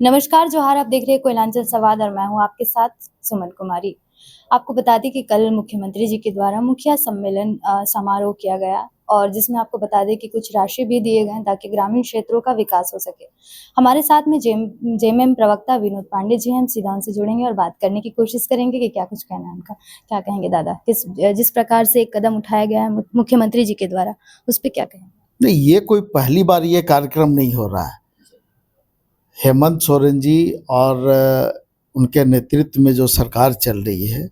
नमस्कार, जोहार। आप देख रहे हैं कोयलांचल संवाद और मैं हूँ आपके साथ सुमन कुमारी। आपको बता दें कि कल मुख्यमंत्री जी के द्वारा मुखिया सम्मेलन समारोह किया गया और जिसमें आपको बता दें कि कुछ राशि भी दिए गए ताकि ग्रामीण क्षेत्रों का विकास हो सके। हमारे साथ में जेएमएम प्रवक्ता विनोद पांडे जी हैं। हम सीधा उनसे जुड़ेंगे और बात करने की कोशिश करेंगे कि क्या कुछ कहना है उनका। क्या कहेंगे दादा, जिस प्रकार से एक कदम उठाया गया है मुख्यमंत्री जी के द्वारा, उस पर क्या कहेंगे? नहीं, ये कोई पहली बार ये कार्यक्रम नहीं हो रहा है। हेमंत सोरेन जी और उनके नेतृत्व में जो सरकार चल रही है,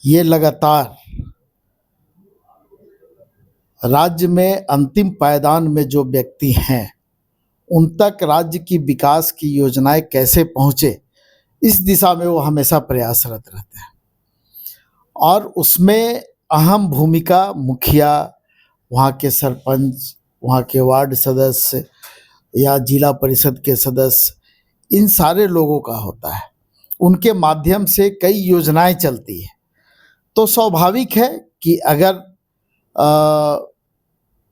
ये लगातार राज्य में अंतिम पायदान में जो व्यक्ति हैं उन तक राज्य की विकास की योजनाएं कैसे पहुंचे, इस दिशा में वो हमेशा प्रयासरत रहते हैं। और उसमें अहम भूमिका मुखिया, वहाँ के सरपंच, वहाँ के वार्ड सदस्य या जिला परिषद के सदस्य, इन सारे लोगों का होता है। उनके माध्यम से कई योजनाएं चलती है। तो स्वाभाविक है कि अगर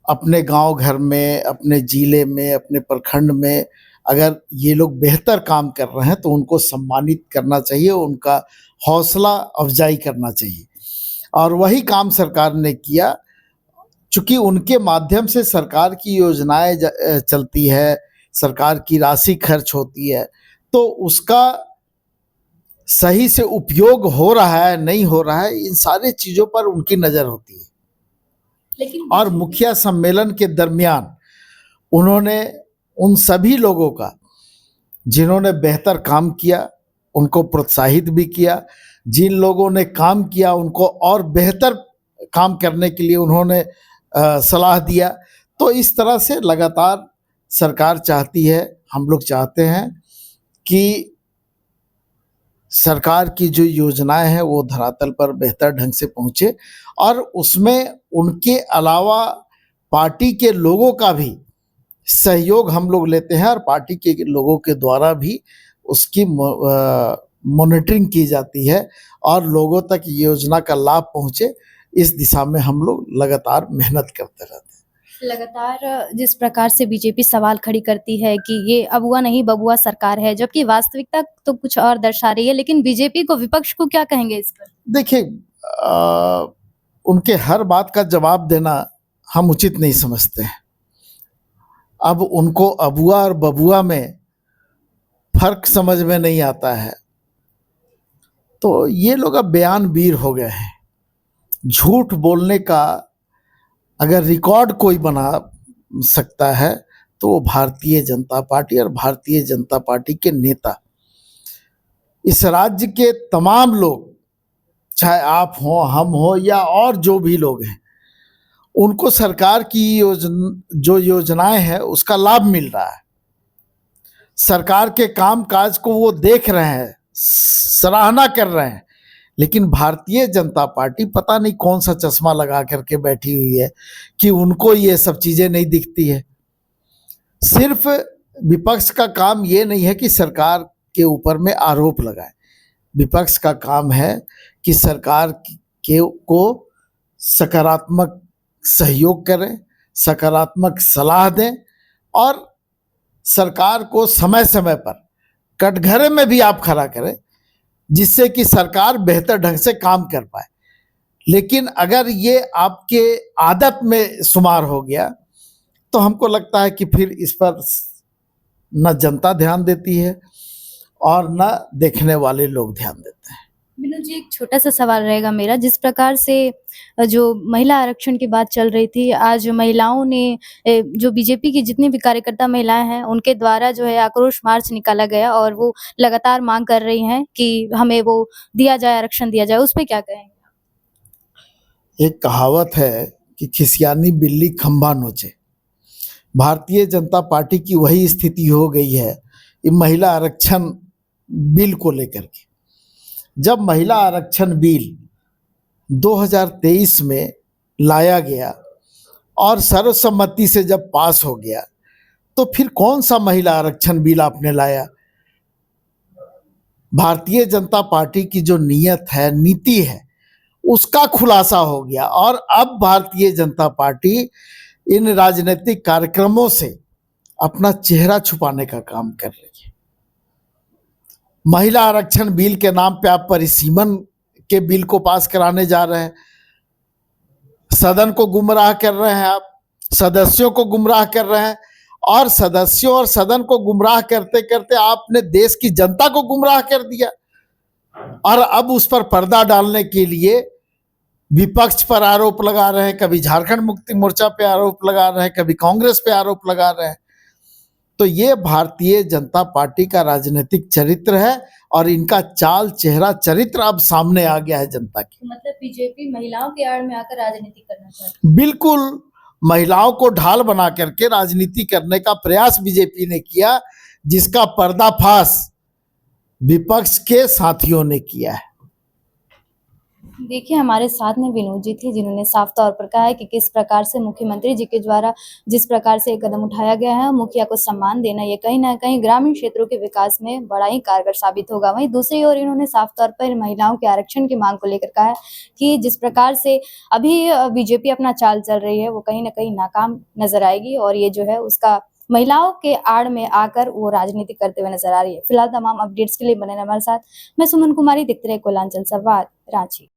अपने गांव घर में, अपने जिले में, अपने प्रखंड में अगर ये लोग बेहतर काम कर रहे हैं तो उनको सम्मानित करना चाहिए, उनका हौसला अफजाई करना चाहिए। और वही काम सरकार ने किया। चूँकि उनके माध्यम से सरकार की योजनाएं चलती है, सरकार की राशि खर्च होती है, तो उसका सही से उपयोग हो रहा है नहीं हो रहा है, इन सारी चीज़ों पर उनकी नज़र होती है। और मुखिया सम्मेलन के दरमियान उन्होंने उन सभी लोगों का, जिन्होंने बेहतर काम किया, उनको प्रोत्साहित भी किया। जिन लोगों ने काम किया उनको और बेहतर काम करने के लिए उन्होंने सलाह दिया। तो इस तरह से लगातार सरकार चाहती है, हम लोग चाहते हैं कि सरकार की जो योजनाएं हैं वो धरातल पर बेहतर ढंग से पहुंचे और उसमें उनके अलावा पार्टी के लोगों का भी सहयोग हम लोग लेते हैं और पार्टी के लोगों के द्वारा भी उसकी मॉनिटरिंग की जाती है और लोगों तक योजना का लाभ पहुंचे, इस दिशा में हम लोग लगातार मेहनत करते रहते हैं। लगातार जिस प्रकार से बीजेपी सवाल खड़ी करती है कि ये अबुआ नहीं बबुआ सरकार है, जबकि वास्तविकता तो कुछ और दर्शा रही है, लेकिन बीजेपी को, विपक्ष को क्या कहेंगे इस पर? देखिए, उनके हर बात का जवाब देना हम उचित नहीं समझते हैं। अब उनको अबुआ और बबुआ में फर्क समझ में नहीं आता है, तो ये लोग अब बयानवीर हो गए हैं। झूठ बोलने का अगर रिकॉर्ड कोई बना सकता है तो वो भारतीय जनता पार्टी और भारतीय जनता पार्टी के नेता। इस राज्य के तमाम लोग, चाहे आप हो, हम हो या और जो भी लोग हैं, उनको सरकार की जो योजनाएं हैं उसका लाभ मिल रहा है। सरकार के काम काज को वो देख रहे हैं, सराहना कर रहे हैं। लेकिन भारतीय जनता पार्टी पता नहीं कौन सा चश्मा लगा करके बैठी हुई है कि उनको ये सब चीज़ें नहीं दिखती है। सिर्फ विपक्ष का काम ये नहीं है कि सरकार के ऊपर में आरोप लगाए। विपक्ष का काम है कि सरकार को सकारात्मक सहयोग करें, सकारात्मक सलाह दें और सरकार को समय समय पर कटघरे में भी आप खड़ा करें, जिससे कि सरकार बेहतर ढंग से काम कर पाए। लेकिन अगर ये आपके आदत में शुमार हो गया तो हमको लगता है कि फिर इस पर न जनता ध्यान देती है और न देखने वाले लोग ध्यान देते हैं। विनोद जी, एक छोटा सा सवाल रहेगा मेरा। जिस प्रकार से जो महिला आरक्षण की बात चल रही थी, आज महिलाओं ने, जो बीजेपी की जितनी भी कार्यकर्ता महिलाएं हैं, उनके द्वारा जो है आक्रोश मार्च निकाला गया और वो लगातार मांग कर रही हैं कि हमें वो दिया जाए, आरक्षण दिया जाए। उस पर क्या कहेंगे? एक कहावत है कि खिसियानी बिल्ली खंभा नोचे। भारतीय जनता पार्टी की वही स्थिति हो गई है ये महिला आरक्षण बिल को लेकर के। जब महिला आरक्षण बिल 2023 में लाया गया और सर्वसम्मति से जब पास हो गया, तो फिर कौन सा महिला आरक्षण बिल आपने लाया? भारतीय जनता पार्टी की जो नीयत है, नीति है, उसका खुलासा हो गया और अब भारतीय जनता पार्टी इन राजनीतिक कार्यक्रमों से अपना चेहरा छुपाने का काम कर रही है। महिला आरक्षण बिल के नाम पे आप परिसीमन के बिल को पास कराने जा रहे हैं, सदन को गुमराह कर रहे हैं, आप सदस्यों को गुमराह कर रहे हैं, और सदस्यों और सदन को गुमराह करते करते आपने देश की जनता को गुमराह कर दिया। और अब उस पर पर्दा डालने के लिए विपक्ष पर आरोप लगा रहे हैं, कभी झारखंड मुक्ति मोर्चा पे आरोप लगा रहे हैं, कभी कांग्रेस पे आरोप लगा रहे हैं। तो ये भारतीय जनता पार्टी का राजनीतिक चरित्र है, और इनका चाल चेहरा चरित्र अब सामने आ गया है जनता की। मतलब बीजेपी महिलाओं के आड़ में आकर राजनीति करना चाहती है। बिल्कुल, महिलाओं को ढाल बना करके राजनीति करने का प्रयास बीजेपी ने किया, जिसका पर्दाफाश विपक्ष के साथियों ने किया है। देखिए, हमारे साथ में विनोद जी थे, जिन्होंने साफ तौर पर कहा है कि किस प्रकार से मुख्यमंत्री जी के द्वारा जिस प्रकार से कदम उठाया गया है, मुखिया को सम्मान देना, ये कहीं ना कहीं ग्रामीण क्षेत्रों के विकास में बड़ा ही कारगर साबित होगा। वहीं दूसरी ओर इन्होंने साफ तौर पर महिलाओं के आरक्षण की मांग को लेकर कहा है कि जिस प्रकार से अभी बीजेपी अपना चाल चल रही है, वो कहीं ना कहीं नाकाम नजर आएगी, और ये जो है उसका महिलाओं के आड़ में आकर वो राजनीति करते हुए नजर आ रही है। फिलहाल तमाम अपडेट्स के लिए बने रहें हमारे साथ। मैं सुमन कुमारी, दिखते रहे कोयलांचल संवाद, रांची।